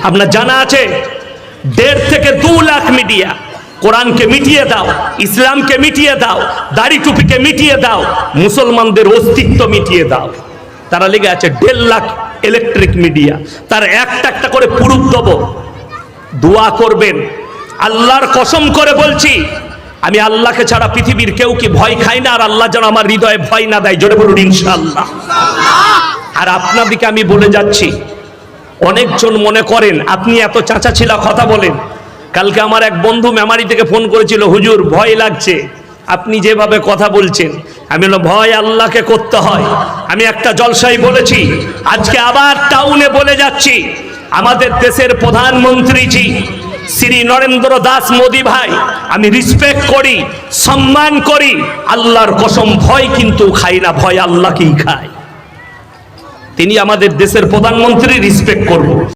আপনার জানা আছে 1.5 থেকে 2 লাখ মিডিয়া কোরআনকে মিটিয়ে দাও, ইসলামকে মিটিয়ে দাও, দাড়ি টুপিকে মিটিয়ে দাও, মুসলমানদের অস্তিত্ব মিটিয়ে দাও। তারা লেগে আছে 1.5 লাখ ইলেকট্রিক মিডিয়া, তার একটা একটা করে প্রুফ দেব। দোয়া করবেন, আল্লাহর কসম করে বলছি, আমি আল্লাহকে ছাড়া পৃথিবীর কেউ কি ভয় খাই না, আর আল্লাহ যেন আমার হৃদয়ে ভয় না দেয়। জোরে বলুন ইনশাআল্লাহ। আর আপনাদেরকে আমি বলে যাচ্ছি, অনেকজন মনে করেন আপনি এত চাচা ছিলা কথা বলেন। কালকে আমার এক বন্ধু মেমারি থেকে ফোন করেছিল, হুজুর ভয় লাগছে আপনি যেভাবে কথা বলছেন। আমি বললাম ভয় আল্লাহকে করতে হয়। আমি একটা জলসায় বলেছি, আজকে আবার টাউনে বলে যাচ্ছি, আমাদের দেশের প্রধানমন্ত্রীজি শ্রী নরেন্দ্র দাস মোদী ভাই আমি রেসপেক্ট করি, সম্মান করি। আল্লাহর কসম ভয় কিন্তু খাই না, ভয় আল্লাহকেই খায়। তিনি আমাদের দেশের প্রধানমন্ত্রী, রেসপেক্ট করব।